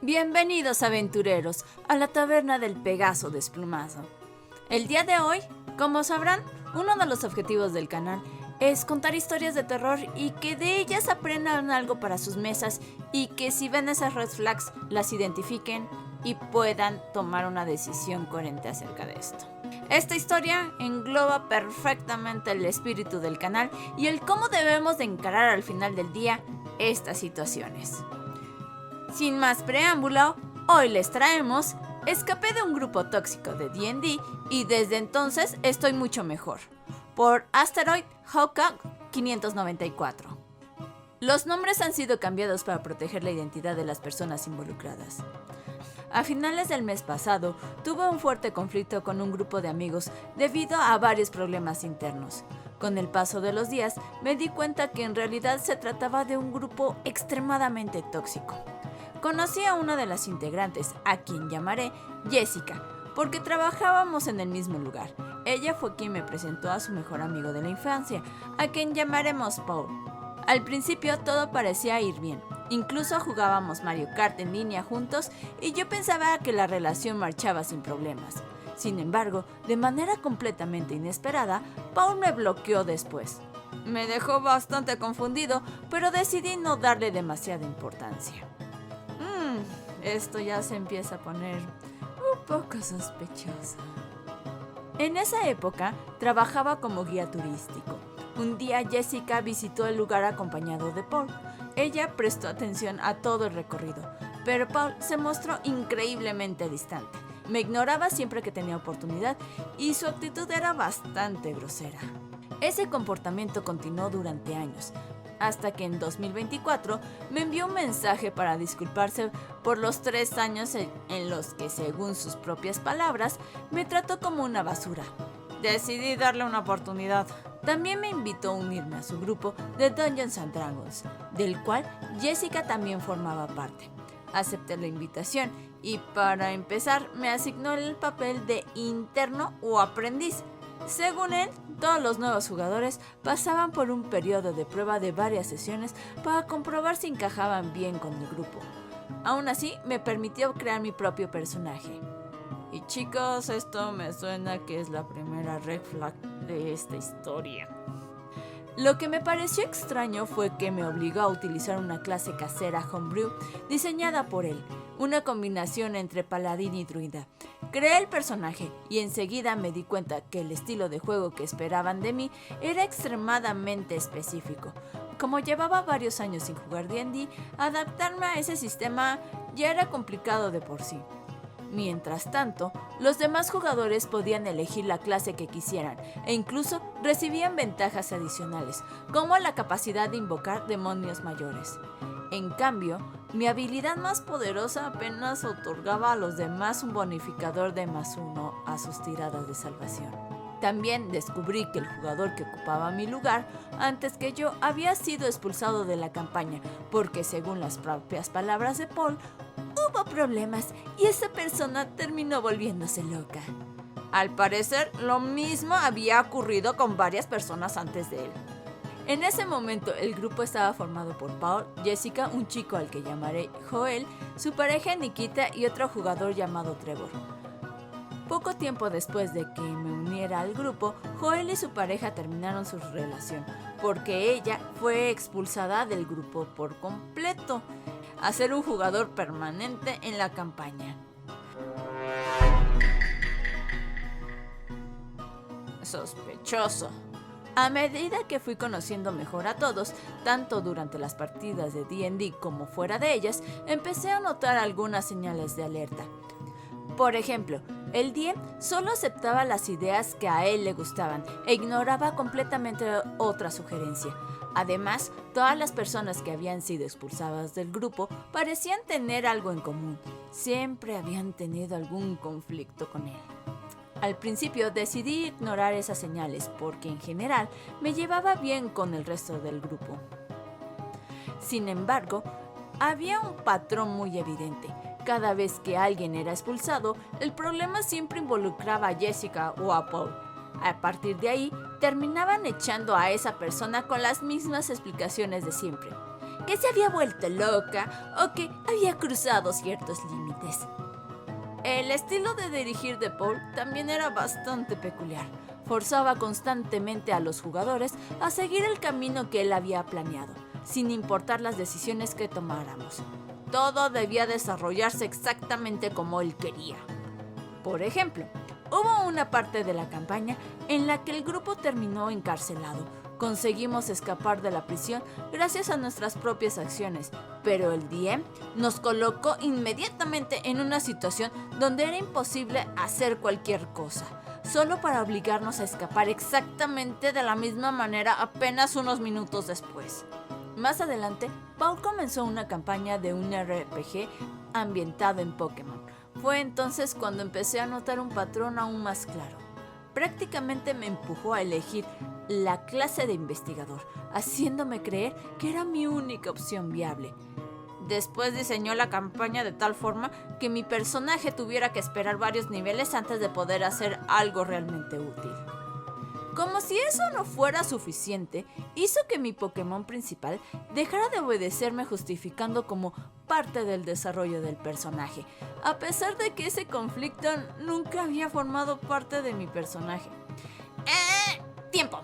Bienvenidos aventureros a la taberna del Pegaso desplumado. El día de hoy, como sabrán, uno de los objetivos del canal es contar historias de terror y que de ellas aprendan algo para sus mesas y que si ven esas red flags las identifiquen y puedan tomar una decisión coherente acerca de esto. Esta historia engloba perfectamente el espíritu del canal y el cómo debemos de encarar al final del día estas situaciones. Sin más preámbulo, hoy les traemos Escapé de un grupo tóxico de D&D y desde entonces estoy mucho mejor, por Asteroid Hawkeye 594. Los nombres han sido cambiados para proteger la identidad de las personas involucradas. A finales del mes pasado, tuve un fuerte conflicto con un grupo de amigos debido a varios problemas internos. Con el paso de los días, me di cuenta que en realidad se trataba de un grupo extremadamente tóxico. Conocí a una de las integrantes, a quien llamaré Jessica, porque trabajábamos en el mismo lugar. Ella fue quien me presentó a su mejor amigo de la infancia, a quien llamaremos Paul. Al principio todo parecía ir bien, incluso jugábamos Mario Kart en línea juntos y yo pensaba que la relación marchaba sin problemas. Sin embargo, de manera completamente inesperada, Paul me bloqueó después. Me dejó bastante confundido, pero decidí no darle demasiada importancia. Esto ya se empieza a poner un poco sospechoso. En esa época trabajaba como guía turístico. Un día Jessica visitó el lugar acompañado de Paul. Ella prestó atención a todo el recorrido, pero Paul se mostró increíblemente distante. Me ignoraba siempre que tenía oportunidad y su actitud era bastante grosera. Ese comportamiento continuó durante años, hasta que en 2024 me envió un mensaje para disculparse por los 3 años en los que, según sus propias palabras, me trató como una basura. Decidí darle una oportunidad. También me invitó a unirme a su grupo de Dungeons & Dragons, del cual Jessica también formaba parte. Acepté la invitación y, para empezar, me asignó el papel de interno o aprendiz. Según él, todos los nuevos jugadores pasaban por un periodo de prueba de varias sesiones para comprobar si encajaban bien con el grupo. Aún así, me permitió crear mi propio personaje. Y chicos, esto me suena que es la primera red flag de esta historia. Lo que me pareció extraño fue que me obligó a utilizar una clase casera homebrew diseñada por él, una combinación entre paladín y druida. Creé el personaje y enseguida me di cuenta que el estilo de juego que esperaban de mí era extremadamente específico. Como llevaba varios años sin jugar D&D, adaptarme a ese sistema ya era complicado de por sí. Mientras tanto, los demás jugadores podían elegir la clase que quisieran e incluso recibían ventajas adicionales, como la capacidad de invocar demonios mayores. En cambio, mi habilidad más poderosa apenas otorgaba a los demás un bonificador de +1 a sus tiradas de salvación. También descubrí que el jugador que ocupaba mi lugar antes que yo había sido expulsado de la campaña, porque según las propias palabras de Paul, hubo problemas y esa persona terminó volviéndose loca. Al parecer, lo mismo había ocurrido con varias personas antes de él. En ese momento, el grupo estaba formado por Paul, Jessica, un chico al que llamaré Joel, su pareja Nikita y otro jugador llamado Trevor. Poco tiempo después de que me uniera al grupo, Joel y su pareja terminaron su relación, porque ella fue expulsada del grupo por completo, a ser un jugador permanente en la campaña. Sospechoso. A medida que fui conociendo mejor a todos, tanto durante las partidas de D&D como fuera de ellas, empecé a notar algunas señales de alerta. Por ejemplo, el DM solo aceptaba las ideas que a él le gustaban e ignoraba completamente otra sugerencia. Además, todas las personas que habían sido expulsadas del grupo parecían tener algo en común. Siempre habían tenido algún conflicto con él. Al principio decidí ignorar esas señales porque en general me llevaba bien con el resto del grupo. Sin embargo, había un patrón muy evidente. Cada vez que alguien era expulsado, el problema siempre involucraba a Jessica o a Paul. A partir de ahí, terminaban echando a esa persona con las mismas explicaciones de siempre. que se había vuelto loca o que había cruzado ciertos límites. El estilo de dirigir de Paul también era bastante peculiar. Forzaba constantemente a los jugadores a seguir el camino que él había planeado, sin importar las decisiones que tomáramos. Todo debía desarrollarse exactamente como él quería. Por ejemplo, hubo una parte de la campaña en la que el grupo terminó encarcelado. Conseguimos escapar de la prisión gracias a nuestras propias acciones, pero el DM nos colocó inmediatamente en una situación donde era imposible hacer cualquier cosa, solo para obligarnos a escapar exactamente de la misma manera apenas unos minutos después. Más adelante, Paul comenzó una campaña de un RPG ambientado en Pokémon. Fue entonces cuando empecé a notar un patrón aún más claro. Prácticamente me empujó a elegir la clase de investigador, haciéndome creer que era mi única opción viable. Después diseñó la campaña de tal forma que mi personaje tuviera que esperar varios niveles antes de poder hacer algo realmente útil. Como si eso no fuera suficiente, hizo que mi Pokémon principal dejara de obedecerme, justificando como parte del desarrollo del personaje, a pesar de que ese conflicto nunca había formado parte de mi personaje. Tiempo.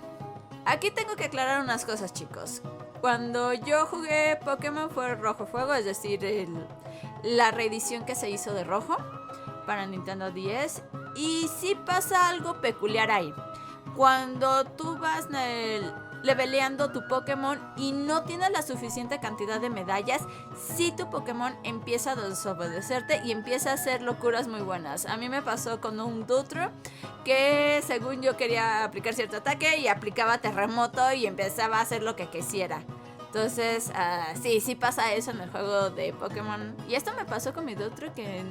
Aquí tengo que aclarar unas cosas, chicos. Cuando yo jugué Pokémon fue Rojo Fuego, es decir, la reedición que se hizo de Rojo para Nintendo 10, y sí pasa algo peculiar ahí. Cuando tú vas leveleando tu Pokémon y no tienes la suficiente cantidad de medallas, sí tu Pokémon empieza a desobedecerte y empieza a hacer locuras muy buenas. A mí me pasó con un Dutro que según yo quería aplicar cierto ataque y aplicaba terremoto y empezaba a hacer lo que quisiera. Entonces, sí pasa eso en el juego de Pokémon. Y esto me pasó con mi Dutro, que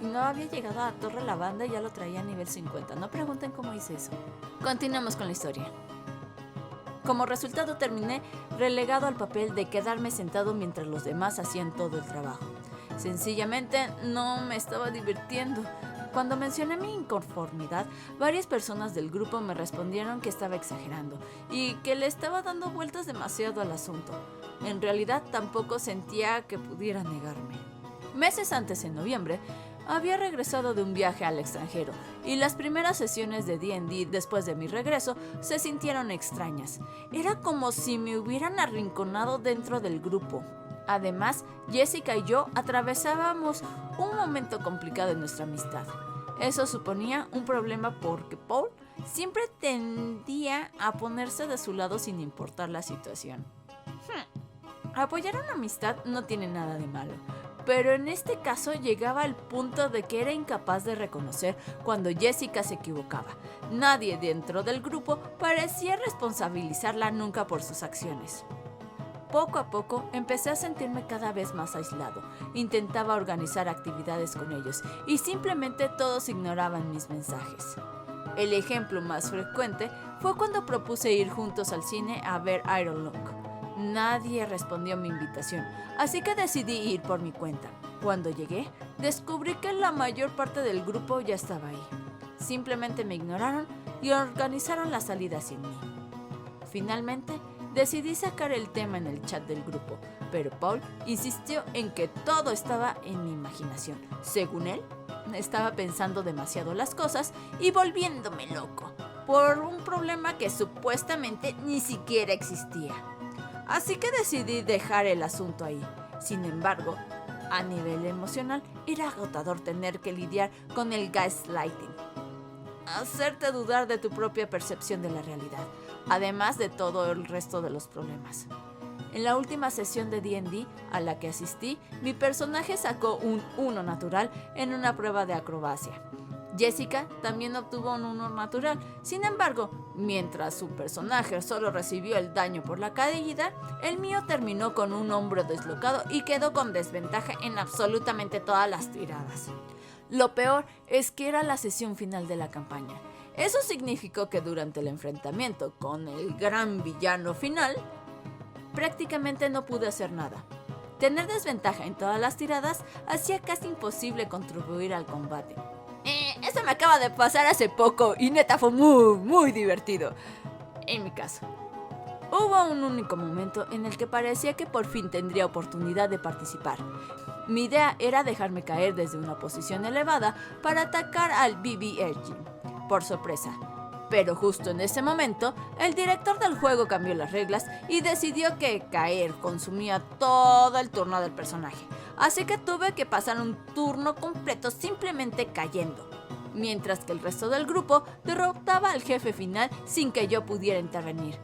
no había llegado a Torre Lavanda y ya lo traía a nivel 50. No pregunten cómo hice eso. Continuamos con la historia. Como resultado terminé relegado al papel de quedarme sentado mientras los demás hacían todo el trabajo. Sencillamente no me estaba divirtiendo. Cuando mencioné mi inconformidad, varias personas del grupo me respondieron que estaba exagerando y que le estaba dando vueltas demasiado al asunto. En realidad tampoco sentía que pudiera negarme. Meses antes, en noviembre, había regresado de un viaje al extranjero y las primeras sesiones de D&D después de mi regreso se sintieron extrañas. Era como si me hubieran arrinconado dentro del grupo. Además, Jessica y yo atravesábamos un momento complicado en nuestra amistad. Eso suponía un problema porque Paul siempre tendía a ponerse de su lado sin importar la situación. Apoyar a una amistad no tiene nada de malo, pero en este caso llegaba al punto de que era incapaz de reconocer cuando Jessica se equivocaba. Nadie dentro del grupo parecía responsabilizarla nunca por sus acciones. Poco a poco empecé a sentirme cada vez más aislado. Intentaba organizar actividades con ellos y simplemente todos ignoraban mis mensajes. El ejemplo más frecuente fue cuando propuse ir juntos al cine a ver Iron Lung. Nadie respondió a mi invitación, así que decidí ir por mi cuenta. Cuando llegué, descubrí que la mayor parte del grupo ya estaba ahí. Simplemente me ignoraron y organizaron la salida sin mí. Finalmente, decidí sacar el tema en el chat del grupo, pero Paul insistió en que todo estaba en mi imaginación. Según él, estaba pensando demasiado las cosas y volviéndome loco por un problema que supuestamente ni siquiera existía. Así que decidí dejar el asunto ahí. Sin embargo, a nivel emocional, era agotador tener que lidiar con el gaslighting. Hacerte dudar de tu propia percepción de la realidad, además de todo el resto de los problemas. En la última sesión de D&D a la que asistí, mi personaje sacó un 1 natural en una prueba de acrobacia. Jessica también obtuvo un 1 natural. Sin embargo, mientras su personaje solo recibió el daño por la caída, el mío terminó con un hombro deslocado y quedó con desventaja en absolutamente todas las tiradas. Lo peor es que era la sesión final de la campaña. Eso significó que durante el enfrentamiento con el gran villano final, prácticamente no pude hacer nada. Tener desventaja en todas las tiradas hacía casi imposible contribuir al combate. Eso me acaba de pasar hace poco y neta fue muy divertido, en mi caso. Hubo un único momento en el que parecía que por fin tendría oportunidad de participar. Mi idea era dejarme caer desde una posición elevada para atacar al BB Engine, por sorpresa. Pero justo en ese momento, el director del juego cambió las reglas y decidió que caer consumía todo el turno del personaje. Así que tuve que pasar un turno completo simplemente cayendo, mientras que el resto del grupo derrotaba al jefe final sin que yo pudiera intervenir.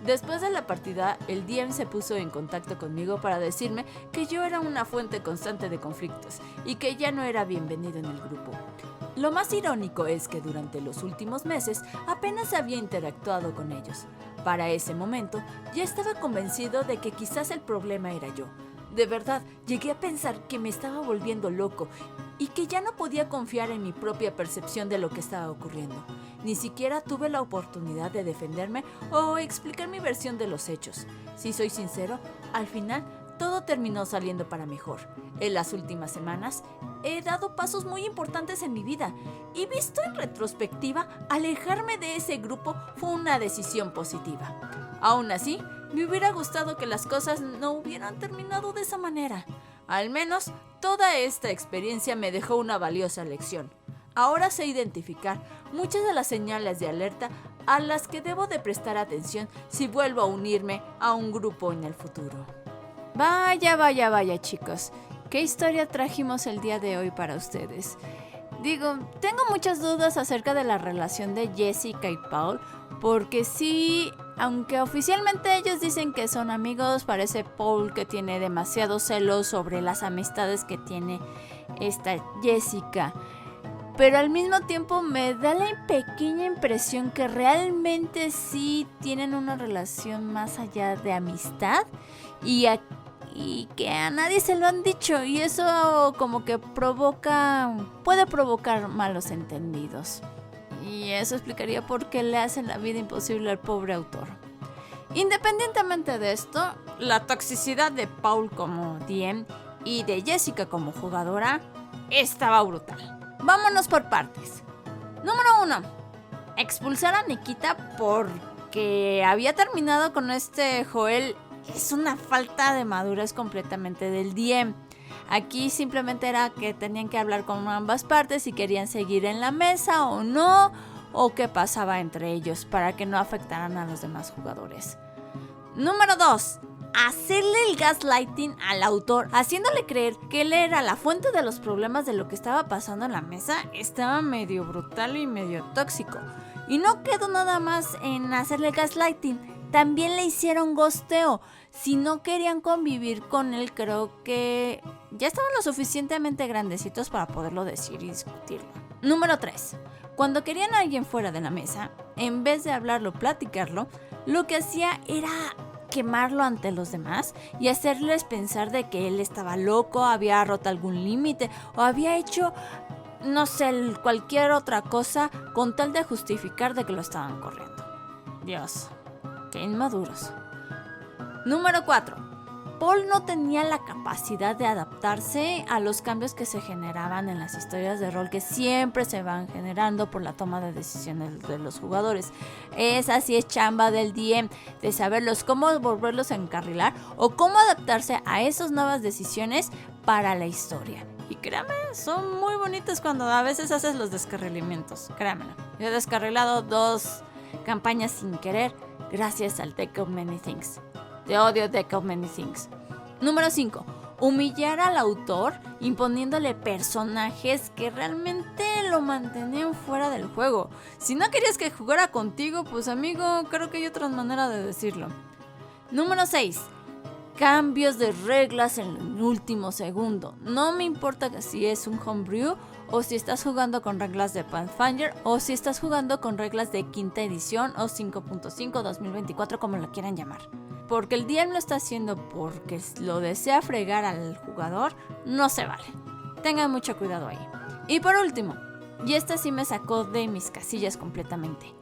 Después de la partida, el DM se puso en contacto conmigo para decirme que yo era una fuente constante de conflictos y que ya no era bienvenido en el grupo. Lo más irónico es que durante los últimos meses apenas había interactuado con ellos. Para ese momento, ya estaba convencido de que quizás el problema era yo. De verdad, llegué a pensar que me estaba volviendo loco y que ya no podía confiar en mi propia percepción de lo que estaba ocurriendo. Ni siquiera tuve la oportunidad de defenderme o explicar mi versión de los hechos. Si soy sincero, al final todo terminó saliendo para mejor. En las últimas semanas he dado pasos muy importantes en mi vida y visto en retrospectiva, alejarme de ese grupo fue una decisión positiva. Aún así, me hubiera gustado que las cosas no hubieran terminado de esa manera. Al menos, toda esta experiencia me dejó una valiosa lección. Ahora sé identificar muchas de las señales de alerta a las que debo de prestar atención si vuelvo a unirme a un grupo en el futuro. Vaya chicos, ¿qué historia trajimos el día de hoy para ustedes? Tengo muchas dudas acerca de la relación de Jessica y Paul, porque sí, aunque oficialmente ellos dicen que son amigos, parece Paul que tiene demasiado celos sobre las amistades que tiene esta Jessica. Pero al mismo tiempo me da la pequeña impresión que realmente sí tienen una relación más allá de amistad y que a nadie se lo han dicho, y eso como que puede provocar malos entendidos. Y eso explicaría por qué le hacen la vida imposible al pobre autor. Independientemente de esto, la toxicidad de Paul como DM y de Jessica como jugadora estaba brutal. Vámonos por partes. Número 1. Expulsar a Nikita porque había terminado con este Joel es una falta de madurez completamente del DM. Aquí simplemente era que tenían que hablar con ambas partes si querían seguir en la mesa o no, o qué pasaba entre ellos para que no afectaran a los demás jugadores. Número 2. Hacerle el gaslighting al autor, haciéndole creer que él era la fuente de los problemas de lo que estaba pasando en la mesa, estaba medio brutal y medio tóxico. Y no quedó nada más en hacerle gaslighting, también le hicieron ghosteo. Si no querían convivir con él, creo que ya estaban lo suficientemente grandecitos para poderlo decir y discutirlo. Número 3. Cuando querían a alguien fuera de la mesa, en vez de hablarlo, platicarlo, lo que hacía era quemarlo ante los demás y hacerles pensar de que él estaba loco, había roto algún límite o había hecho, no sé, cualquier otra cosa con tal de justificar de que lo estaban corriendo. Dios, qué inmaduros. Número 4. Paul no tenía la capacidad de adaptarse a los cambios que se generaban en las historias de rol que siempre se van generando por la toma de decisiones de los jugadores. Esa sí es chamba del DM, de saberlos cómo volverlos a encarrilar o cómo adaptarse a esas nuevas decisiones para la historia. Y créanme, son muy bonitos cuando a veces haces los descarrilamientos, créanmelo. Yo he descarrilado 2 campañas sin querer gracias al Deck of Many Things. Te odio Deck of Many Things. Número 5. Humillar al autor imponiéndole personajes que realmente lo mantenían fuera del juego. Si no querías que jugara contigo, pues amigo, creo que hay otra manera de decirlo. Número 6. Cambios de reglas en el último segundo. No me importa si es un homebrew o si estás jugando con reglas de Pathfinder o si estás jugando con reglas de quinta edición o 5.5 2024, como lo quieran llamar. Porque el DM lo está haciendo porque lo desea fregar al jugador, no se vale. Tengan mucho cuidado ahí. Y por último, y esta sí me sacó de mis casillas completamente,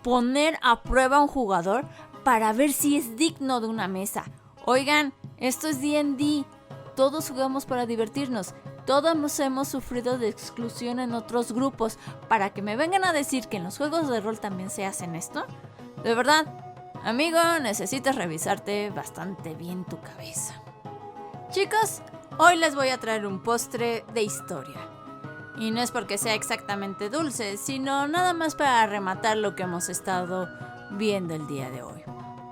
poner a prueba a un jugador para ver si es digno de una mesa. Oigan, esto es D&D, todos jugamos para divertirnos, todos hemos sufrido de exclusión en otros grupos, para que me vengan a decir que en los juegos de rol también se hacen esto. De verdad, Amigo, necesitas revisarte bastante bien tu cabeza. Chicos, hoy les voy a traer un postre de historia. Y no es porque sea exactamente dulce, sino nada más para rematar lo que hemos estado viendo el día de hoy.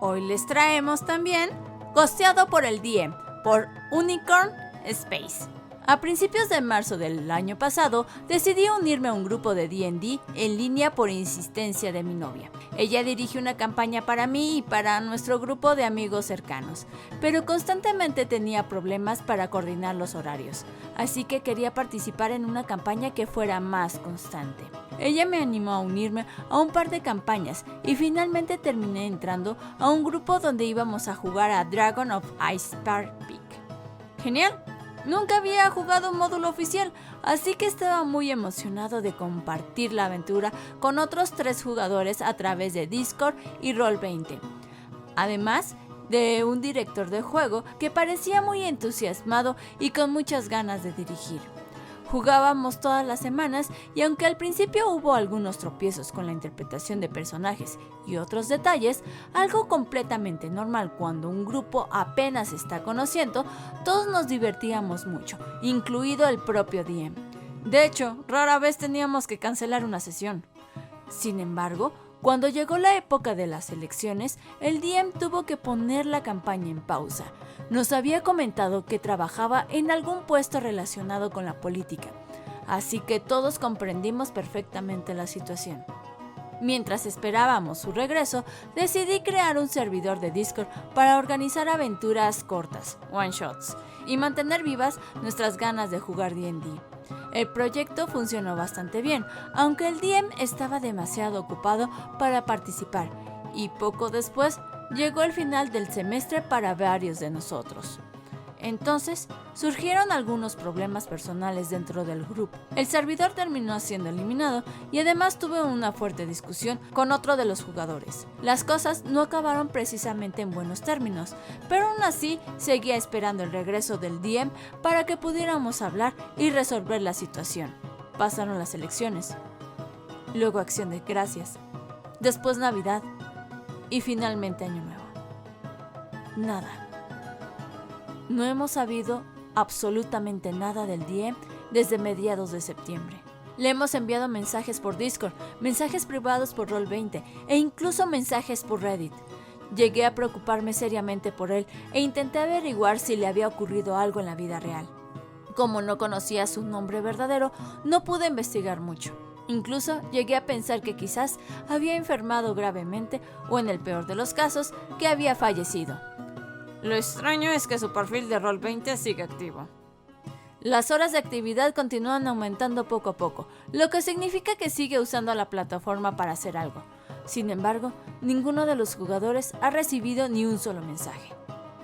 Hoy les traemos también Ghosteado por el DM, por Unicorn Space. A principios de marzo del año pasado, decidí unirme a un grupo de D&D en línea por insistencia de mi novia. Ella dirige una campaña para mí y para nuestro grupo de amigos cercanos, pero constantemente tenía problemas para coordinar los horarios, así que quería participar en una campaña que fuera más constante. Ella me animó a unirme a un par de campañas y finalmente terminé entrando a un grupo donde íbamos a jugar a Dragon of Iceberg Peak. ¡Genial! Nunca había jugado un módulo oficial, así que estaba muy emocionado de compartir la aventura con otros 3 jugadores a través de Discord y Roll20. Además de un director de juego que parecía muy entusiasmado y con muchas ganas de dirigir. Jugábamos todas las semanas y aunque al principio hubo algunos tropiezos con la interpretación de personajes y otros detalles, algo completamente normal cuando un grupo apenas se está conociendo, todos nos divertíamos mucho, incluido el propio DM. De hecho, rara vez teníamos que cancelar una sesión. Sin embargo, cuando llegó la época de las elecciones, el DM tuvo que poner la campaña en pausa. Nos había comentado que trabajaba en algún puesto relacionado con la política, así que todos comprendimos perfectamente la situación. Mientras esperábamos su regreso, decidí crear un servidor de Discord para organizar aventuras cortas, one-shots, y mantener vivas nuestras ganas de jugar D&D. El proyecto funcionó bastante bien, aunque el DM estaba demasiado ocupado para participar, y poco después llegó el final del semestre para varios de nosotros. Entonces, surgieron algunos problemas personales dentro del grupo. El servidor terminó siendo eliminado y además tuve una fuerte discusión con otro de los jugadores. Las cosas no acabaron precisamente en buenos términos, pero aún así seguía esperando el regreso del DM para que pudiéramos hablar y resolver la situación. Pasaron las elecciones, luego Acción de Gracias, después Navidad y finalmente Año Nuevo. Nada. No hemos sabido absolutamente nada del DM desde mediados de septiembre. Le hemos enviado mensajes por Discord, mensajes privados por Roll20 e incluso mensajes por Reddit. Llegué a preocuparme seriamente por él e intenté averiguar si le había ocurrido algo en la vida real. Como no conocía su nombre verdadero, no pude investigar mucho. Incluso llegué a pensar que quizás había enfermado gravemente o, en el peor de los casos, que había fallecido. Lo extraño es que su perfil de Roll20 sigue activo. Las horas de actividad continúan aumentando poco a poco, lo que significa que sigue usando la plataforma para hacer algo. Sin embargo, ninguno de los jugadores ha recibido ni un solo mensaje.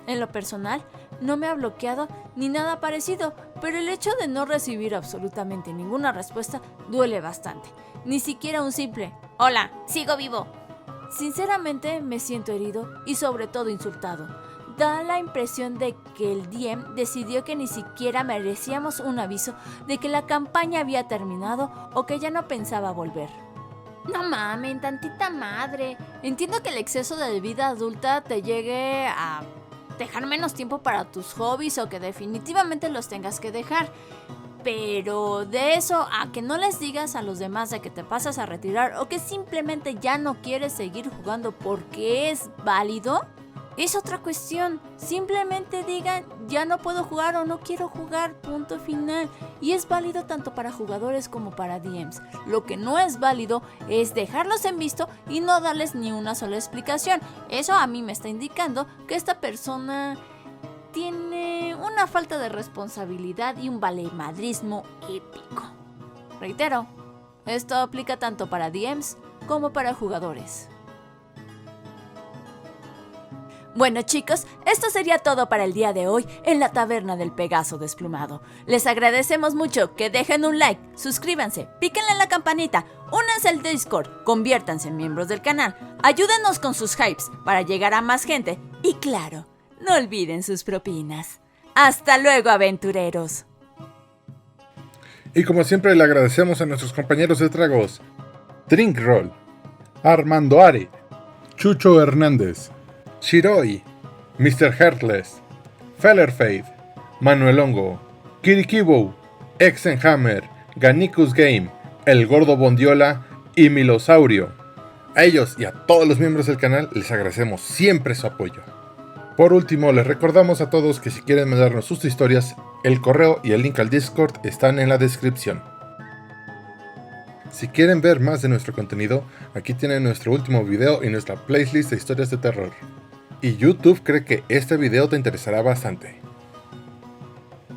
En lo personal, no me ha bloqueado ni nada parecido, pero el hecho de no recibir absolutamente ninguna respuesta duele bastante. Ni siquiera un simple "Hola, sigo vivo". Sinceramente me siento herido y sobre todo insultado. Da la impresión de que el DM decidió que ni siquiera merecíamos un aviso de que la campaña había terminado o que ya no pensaba volver. No mamen, tantita madre. Entiendo que el exceso de vida adulta te llegue a dejar menos tiempo para tus hobbies o que definitivamente los tengas que dejar. Pero de eso a que no les digas a los demás de que te pasas a retirar o que simplemente ya no quieres seguir jugando porque es válido, es otra cuestión. Simplemente digan ya no puedo jugar o no quiero jugar, punto final. Y es válido tanto para jugadores como para DMs. Lo que no es válido es dejarlos en visto y no darles ni una sola explicación. Eso a mí me está indicando que esta persona tiene una falta de responsabilidad y un valemadrismo épico. Reitero, esto aplica tanto para DMs como para jugadores. Bueno chicos, esto sería todo para el día de hoy en la Taberna del Pegaso Desplumado. Les agradecemos mucho que dejen un like, suscríbanse, píquenle en la campanita, únanse al Discord, conviértanse en miembros del canal, ayúdenos con sus hypes para llegar a más gente y claro, no olviden sus propinas. ¡Hasta luego, aventureros! Y como siempre le agradecemos a nuestros compañeros de tragos Drinkroll, Armando Are, Chucho Hernández, Shiroi, Mr. Heartless, Fellerfade, Manuel Hongo, Kirikibo, Exenhammer, Ganicus Game, El Gordo Bondiola y Milosaurio. A ellos y a todos los miembros del canal les agradecemos siempre su apoyo. Por último, les recordamos a todos que si quieren mandarnos sus historias, el correo y el link al Discord están en la descripción. Si quieren ver más de nuestro contenido, aquí tienen nuestro último video y nuestra playlist de historias de terror. Y YouTube cree que este video te interesará bastante.